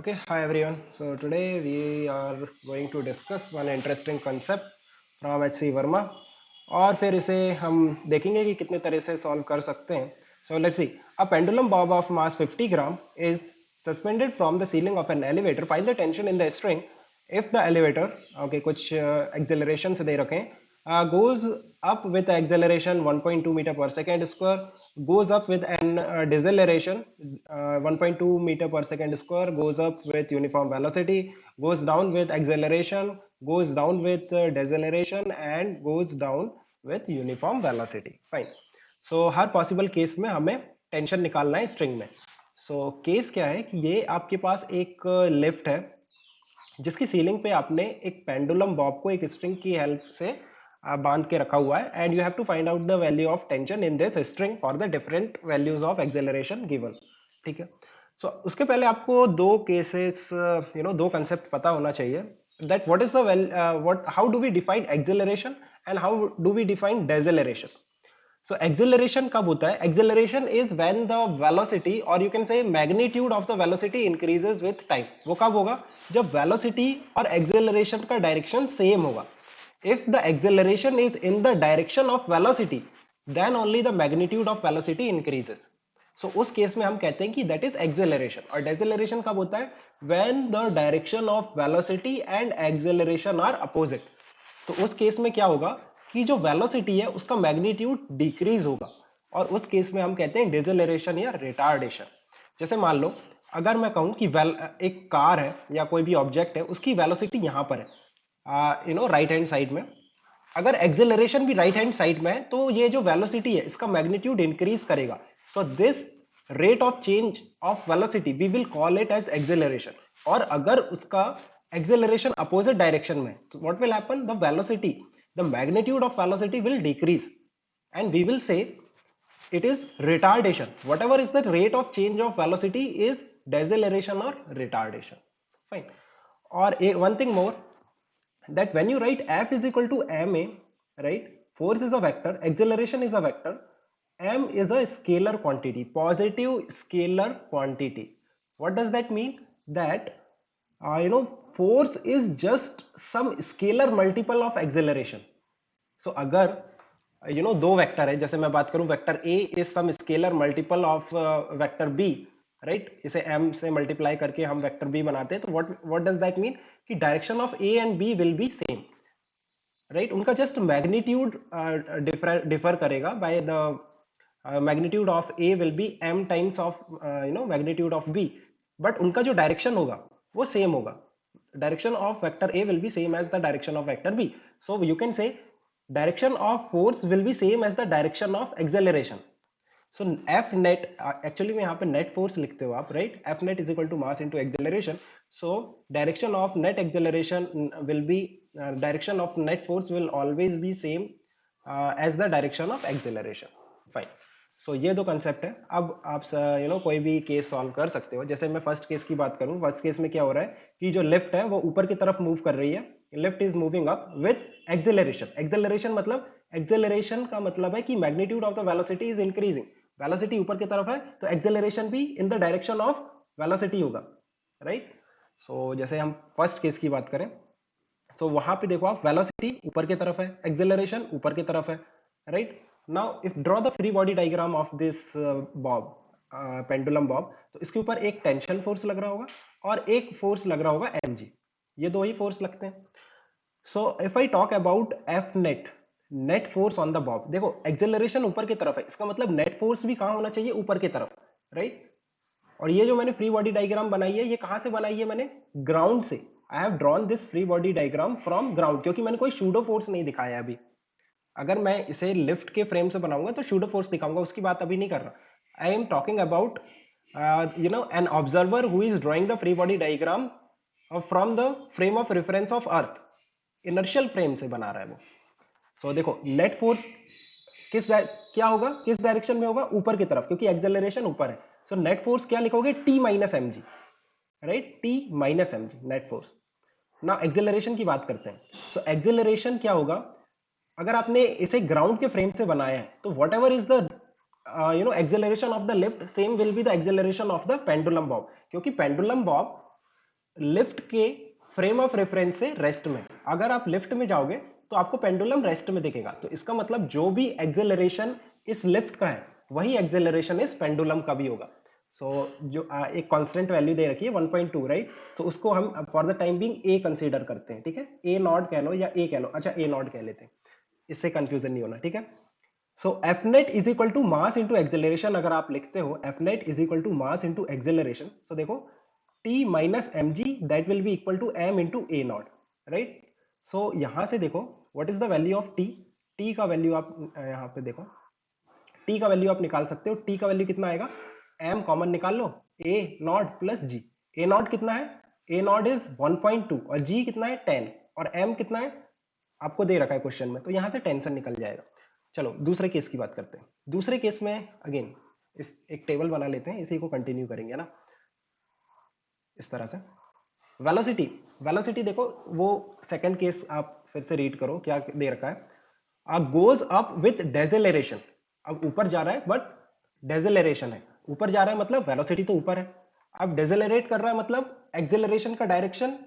Okay, hi everyone. So today we are going to discuss one interesting concept from H.C. Verma और फिर इसे हम देखेंगे कि कितने तरह से सॉल्व कर सकते हैं. So let's see. A pendulum bob of mass 50 gram is suspended from the ceiling of an elevator. Find the tension in the string if the elevator, okay, कुछ acceleration से दे रखे हैं, goes up with acceleration 1.2 meter per second square, goes up with an deceleration 1.2 meter per second square, goes up with uniform velocity, goes down with acceleration, goes down with deceleration and goes down with uniform velocity. Fine. So her possible case में हमें tension निकालना है string में. So case क्या है कि ये आपके पास एक लिफ्ट है जिसकी सीलिंग पे आपने एक पेंडुलम बॉब को एक स्ट्रिंग की हेल्प से बांध के रखा हुआ है and you have to find out the value of tension in this string for the different values of acceleration given. ठीक है. सो उसके पहले आपको दो केसेस दो कंसेप्ट पता होना चाहिए that what is the what how do we define acceleration and how do we define deceleration. So acceleration कब होता है? Acceleration is when the velocity or you can say magnitude of the velocity increases with time. वो कब होगा? जब velocity और acceleration का direction same होगा. If the acceleration is in the direction of velocity, then only the magnitude of velocity increases. So उस case में हम कहते हैं कि that is acceleration. और deceleration कब होता है? When the direction of velocity and acceleration are opposite. तो उस केस में क्या होगा कि जो वेलोसिटी है उसका मैग्नीट्यूड डिक्रीज होगा और उस केस में हम कहते हैं डिसेलरेशन या रिटार्डेशन. जैसे मान लो अगर मैं कहूं कि एक कार है या कोई भी ऑब्जेक्ट है उसकी वेलोसिटी यहां पर है राइट हैंड साइड में. अगर एक्सेलरेशन भी राइट हैंड साइड में है तो ये जो वेलोसिटी है इसका मैग्नीट्यूड इंक्रीज करेगा. So this rate of change of velocity we will call it as acceleration. और अगर उसका एक्सेलरेशन अपोजिट डायरेक्शन में तो what will happen, the velocity, the magnitude of velocity will decrease and we will say it is retardation. Whatever is the rate of change of velocity is deceleration or retardation. Fine. Or one thing more, that when you write F is equal to ma, right, force is a vector, acceleration is a vector, m is a scalar quantity, positive scalar quantity. What does that mean? That force is just some scalar multiple of acceleration. So अगर दो vector है, जैसे मैं बात करूं vector a is some scalar multiple of vector b, right, इसे m से multiply करके हम वेक्टर b बनाते हैं. तो व्हाट डज दैट मीन कि direction of a and b will be same, right. उनका जस्ट मैग्नीट्यूड डिफर करेगा by the magnitude of a will be m times of magnitude of b, but उनका जो direction होगा वो same होगा. Direction of vector a will be same as the direction of vector b. So you can say direction of force will be same as the direction of acceleration. So F net, actually में यहाँ पे net force लिखते हो आप, right? F net is equal to mass into acceleration. So direction of net acceleration will be direction of net force will always be same as the direction of acceleration. Fine. सो ये दो concept है. अब आप कोई भी case solve कर सकते हो. जैसे मैं फर्स्ट केस की बात करूं, फर्स्ट केस में क्या हो रहा है कि जो लिफ्ट है वो ऊपर की तरफ मूव कर रही है. Lift is moving up with acceleration. Acceleration मतलब, एक्सेलरेशन का मतलब है कि magnitude of the velocity is increasing. Velocity ऊपर की तरफ है तो एक्सेलरेशन भी in the direction of velocity होगा, राइट. सो जैसे हम फर्स्ट केस की बात करें तो वहां पे देखो आप, वेलोसिटी ऊपर की तरफ है, एक्सेलरेशन ऊपर की तरफ है, right. Now if draw the free body diagram of this bob, pendulum bob, तो इसके ऊपर एक टेंशन फोर्स लग रहा होगा और एक फोर्स लग रहा होगा mg. ये दो ही फोर्स लगते हैं. So if I talk about F net, net force on the Bob, देखो एक्सेलरेशन ऊपर की तरफ है, इसका मतलब नेट फोर्स भी कहां होना चाहिए, ऊपर की तरफ, राइट. और ये जो मैंने फ्री बॉडी डायग्राम बनाई है ये कहां से बनाई है मैंने, ग्राउंड से. I have drawn this free body diagram from ground, क्योंकि मैंने कोई शूडो फोर्स नहीं दिखाया अभी. अगर मैं इसे लिफ्ट के फ्रेम से बनाऊंगा तो शूडो फोर्स दिखाऊंगा, उसकी बात अभी नहीं कर रहा. I am talking about an observer who is drawing the free body diagram from the frame of reference of earth. Inertial frame से बना रहा है वो. सो देखो नेट फोर्स क्या होगा, किस डायरेक्शन में होगा, ऊपर की तरफ, क्योंकि एक्सेलरेशन ऊपर है. सो नेट फोर्स क्या लिखोगे, T minus M G, right, T minus M G net force. ना एक्सेलरेशन की बात करते हैं. सो एक्सेलरेशन क्या होगा, अगर आपने इसे ग्राउंड के फ्रेम से बनाया है तो what ever is the acceleration of the lift same will be the acceleration of the pendulum Bob, क्योंकि पेंडुलम बॉब लिफ्ट के फ्रेम ऑफ रेफरेंस से रेस्ट में। अगर आप लिफ्ट में जाओगे तो आपको पेंडुलम रेस्ट में दिखेगा, तो इसका मतलब जो भी एक्सेलरेशन इस लिफ्ट का है वही एक्सेलरेशन इस पेंडुलम का भी होगा। सो जो एक कांस्टेंट वैल्यू दे रखी है 1.2, राइट, तो उसको हम for the time being a consider करते हैं, ठीक है, ए नॉट कह लो या ए कह लो, अच्छा ए नॉट कह लेते हैं, इससे कंफ्यूजन नहीं होना, ठीक है। So F net is equal to mass into acceleration, अगर आप लिखते हो F net is equal to mass into acceleration, तो देखो T minus M G that will be equal to M into A not, right. So यहां से देखो what is the value of T, T का वैल्यू आप यहाँ पे देखो, टी का वैल्यू आप निकाल सकते हो, टी का वैल्यू कितना आएगा, एम कॉमन निकाल लो, A not plus G, A not कितना है, ए नॉट इज 1.2 और जी कितना है 10 और एम कितना है आपको दे रखा है क्वेश्चन में, तो यहां से टेंशन निकल जाएगा। चलो दूसरे केस की बात करते हैं। दूसरे केस में अगेन इस एक टेबल बना लेते हैं, इसी को कंटिन्यू करेंगे ना इस तरह से। वेलोसिटी, वेलोसिटी देखो वो सेकंड केस आप फिर से रीड करो क्या दे रखा है, गोज अप विथ डेसेलरेशन, अब ऊपर जा रहा है बट डेसेलरेशन है, ऊपर जा रहा है मतलब वेलोसिटी तो ऊपर है, अब डेसेलरेट कर रहा है मतलब एक्सेलरेशन का डायरेक्शन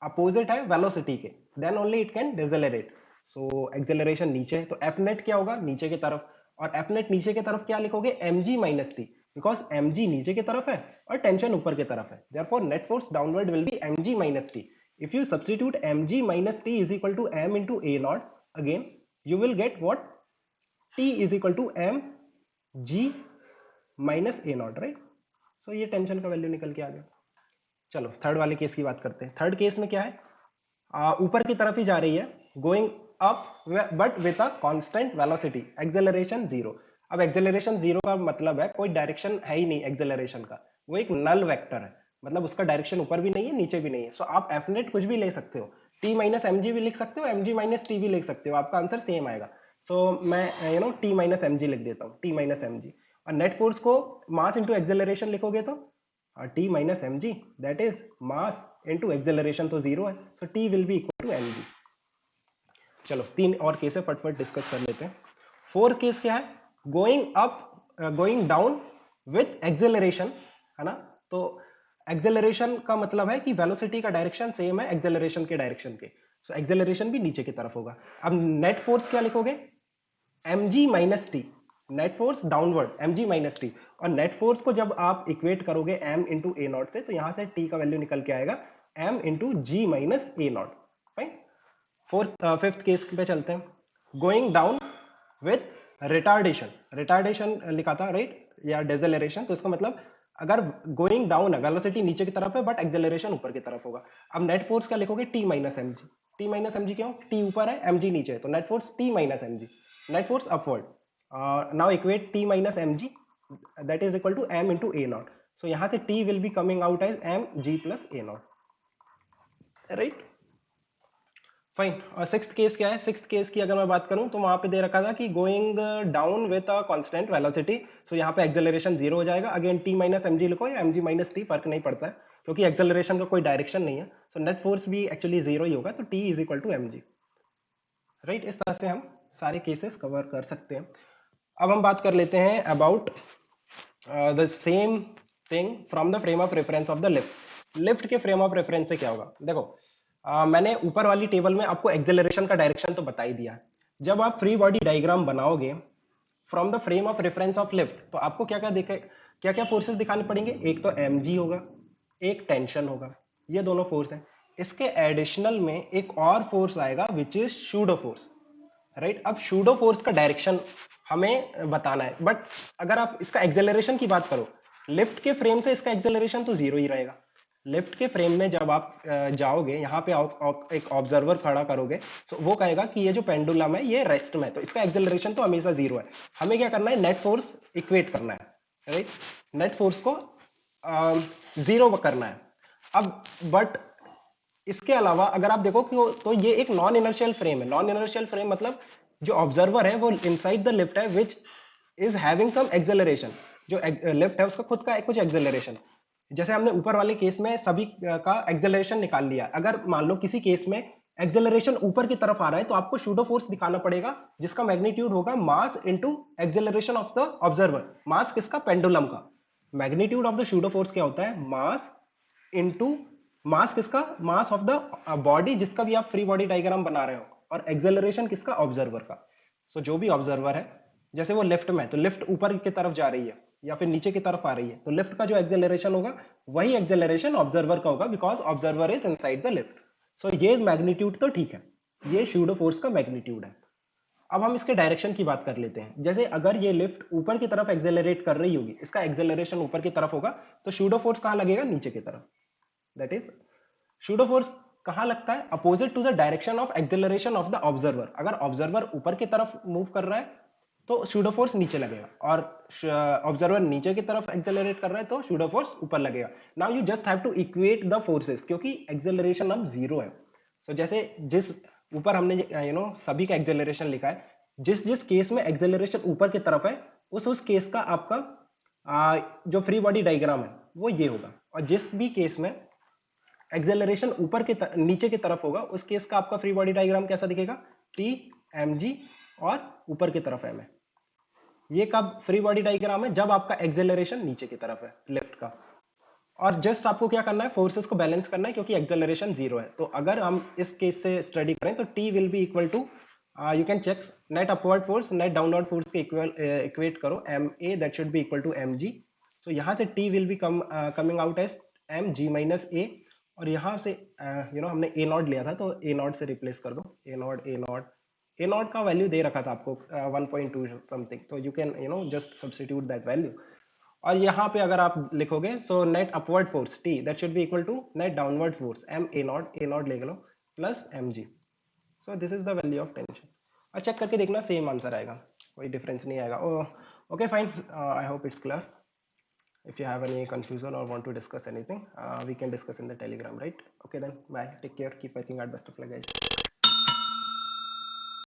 अपोजिट है वेलोसिटी के, then only it can decelerate. So acceleration नीचे है तो एफ नेट क्या होगा, नीचे की तरफ, और एफ नेट नीचे की तरफ क्या लिखोगे, M G minus T, because M G नीचे की तरफ है और टेंशन ऊपर की तरफ है, therefore net force downward will be M G minus T. If you substitute M G minus T is equal to M into A naught, again you will get what, t is equal to m g minus A not, right. So ये tension का value निकल के आ गया। चलो third वाले case की बात करते हैं। थर्ड केस में क्या है, ऊपर की तरफ ही जा रही है, going up but with a constant velocity, acceleration zero. अब एक्सेलरेशन जीरो का मतलब है कोई डायरेक्शन है ही नहीं एक्सेलरेशन का, वो एक नल वेक्टर है, मतलब उसका डायरेक्शन ऊपर भी नहीं है नीचे भी नहीं है। सो आप एफ नेट कुछ भी ले सकते हो, टी माइनस एम जी भी लिख सकते हो, एम जी माइनस टी भी लिख सकते हो, आपका आंसर सेम आएगा। सो मैं टी माइनस एम जी लिख देता हूँ, टी माइनस एम जी, और नेट फोर्स को मास इंटू एक्सेलरेशन लिखोगे तो T minus M G that is mass into acceleration तो जीरो है, so T will be equal to M G. चलो तीन और केस है फटफट डिस्कस कर लेते हैं। फोर्थ केस क्या है, going up going down with acceleration, है ना, तो एक्सेलरेशन का मतलब है कि वेलोसिटी का डायरेक्शन सेम है एक्सेलरेशन के डायरेक्शन के, सो एक्सेलरेशन भी नीचे की तरफ होगा। अब नेट फोर्स क्या लिखोगे, M G minus T, net force downward M G minus T, और नेट फोर्स को जब आप इक्वेट करोगे एम इंटू ए नॉट से, तो यहां से टी का वैल्यू निकल के आएगा M into G minus A naught, fine. Fourth fifth case पे चलते हैं, going down with retardation, retardation लिखा था राइट, या डेसेलरेशन, तो इसका मतलब अगर गोइंग डाउन है वेलोसिटी नीचे की तरफ है बट एक्सेलरेशन ऊपर की तरफ होगा। अब नेट फोर्स क्या लिखोगे, T minus M G, T minus M G क्यों, टी ऊपर है एम जी नीचे है, तो net force T minus M G, net force upward. Now equate T minus M G that is equal to M into A not, so यहां से T will be coming out as M G plus A not, right, fine. और sixth case क्या है, sixth case की अगर मैं बात करूं तो वहां पे दे रखा था कि going down with a constant velocity, so यहाँ पे एक्सेलरेशन जीरो हो जाएगा, again T minus M G लिखो या एम जी माइनस टी, फर्क नहीं पड़ता है क्योंकि एक्सेलरेशन का कोई डायरेक्शन नहीं है, सो नेट फोर्स भी एक्चुअली जीरो ही होगा, तो T is equal to M G, right. इस तरह से हम सारे केसेस कवर कर सकते हैं। अब हम बात कर लेते हैं about the same thing from the frame of reference of the lift. Lift के फ्रेम ऑफ रेफरेंस से क्या होगा, देखो मैंने ऊपर वाली टेबल में आपको एक्सेलरेशन का डायरेक्शन तो बता ही दिया। जब आप फ्री बॉडी डायग्राम बनाओगे from the frame of reference of lift, तो आपको क्या क्या दिखे, क्या क्या फोर्सेस दिखाने पड़ेंगे, एक तो एम जी होगा, एक टेंशन होगा, ये दोनों फोर्स हैं। इसके एडिशनल में एक और फोर्स आएगा which is pseudo force, right. अब शूडो फोर्स का डायरेक्शन हमें बताना है, बट अगर आप इसका एक्सेलरेशन की बात करो, लिफ्ट के फ्रेम से इसका एक्सेलरेशन तो जीरो ही रहेगा। लिफ्ट के फ्रेम में जब आप जाओगे, यहाँ पे एक ऑब्जर्वर खड़ा करोगे, तो वो कहेगा कि ये जो पेंडुलम है ये रेस्ट में है, तो इसका एक्सेलरेशन तो हमेशा जीरो है। हमें क्या करना है, नेट फोर्स इक्वेट करना है, राइट, नेट फोर्स को जीरो करना है। अब बट इसके अलावा अगर आप देखो कि तो ये एक नॉन इनर्शियल फ्रेम है। नॉन इनर्शियल फ्रेम मतलब जो ऑब्जर्वर है वो इनसाइड द लिफ्ट है which is having some acceleration, जो लिफ्ट है उसका खुद का कुछ एक्सेलरेशन। जैसे हमने ऊपर वाले केस में सभी का एक्सेलरेशन निकाल लिया, अगर मान लो किसी केस में एक्सेलरेशन ऊपर की तरफ आ रहा है तो आपको शूडो फोर्स दिखाना पड़ेगा जिसका मैग्नीट्यूड होगा mass into acceleration of the observer. Mass किसका, पेंडुलम का। Magnitude of the pseudo force क्या होता है, मास इनटू मास किसका, मास ऑफ द बॉडी जिसका भी आप फ्री बॉडी डायग्राम बना रहे हो, और एक्सेलरेशन किसका, ऑब्जर्वर का। सो जो भी ऑब्जर्वर है, जैसे वो लिफ्ट में, तो लिफ्ट ऊपर की तरफ जा रही है या फिर नीचे की तरफ आ रही है, तो लिफ्ट का जो एक्सेलरेशन होगा वही एक्सेलरेशन ऑब्जर्वर का होगा, because observer is inside the lift. So ये मैग्नीट्यूड तो ठीक है, ये स्यूडो फोर्स का मैग्नीट्यूड है। अब हम इसके डायरेक्शन की बात कर लेते हैं। जैसे अगर ये लिफ्ट ऊपर की तरफ एक्सेलरेट कर रही होगी, इसका एक्सेलरेशन ऊपर की तरफ होगा, तो स्यूडो फोर्स कहां लगेगा, नीचे की तरफ। दैट इज स्यूडो फोर्स कहां लगता है, opposite to the direction of acceleration of the observer. अगर ऑब्जर्वर ऊपर की तरफ मूव कर रहा है तो स्यूडो फोर्स नीचे लगेगा, और ऑब्जर्वर नीचे की तरफ एक्सेलरेट कर रहा है तो स्यूडो फोर्स ऊपर लगेगा। Now you just have to equate the forces, क्योंकि एक्सेलरेशन अब जीरो है। जैसे जिस ऊपर हमने सभी का एक्सेलरेशन लिखा है, जिस जिस केस में एक्सेलरेशन ऊपर की तरफ है, उस केस का आपका जो फ्री बॉडी डायग्राम है वो ये होगा। और जिस भी केस में एक्सेलरेशन ऊपर के नीचे की तरफ होगा, उस केस का आपका फ्री बॉडी डायग्राम कैसा दिखेगा, टी एम जी, और ऊपर की तरफ एम है। ये कब फ्री बॉडी डायग्राम है, जब आपका एक्सेलरेशन नीचे की तरफ है, लेफ्ट का। और जस्ट आपको क्या करना है, फोर्सेस को बैलेंस करना है, क्योंकि एक्सेलरेशन जीरो है। तो अगर हम इस केस से स्टडी करें तो T will be equal to, you can check, net upward force net downward force के इक्वल इक्वेट करो, M A that should be equal to M G. तो यहाँ से T will be coming out as M G minus A, और यहाँ से हमने ए not लिया था, तो ए नॉट से रिप्लेस कर दो, a naught a naught. A naught का वैल्यू दे रखा था आपको 1.2 समथिंग, तो you can just substitute that value. और यहाँ पे अगर आप लिखोगे, so net upward force T that should be equal to net downward force m a naught ले लो, plus m g. So this is the value of tension. और check करके देखना, सेम आंसर आएगा, कोई डिफरेंस नहीं आएगा। Okay fine, I hope it's clear. If you have any confusion or want to discuss anything, we can discuss in the telegram, right? Okay then, bye, take care, keep working hard, best of luck guys.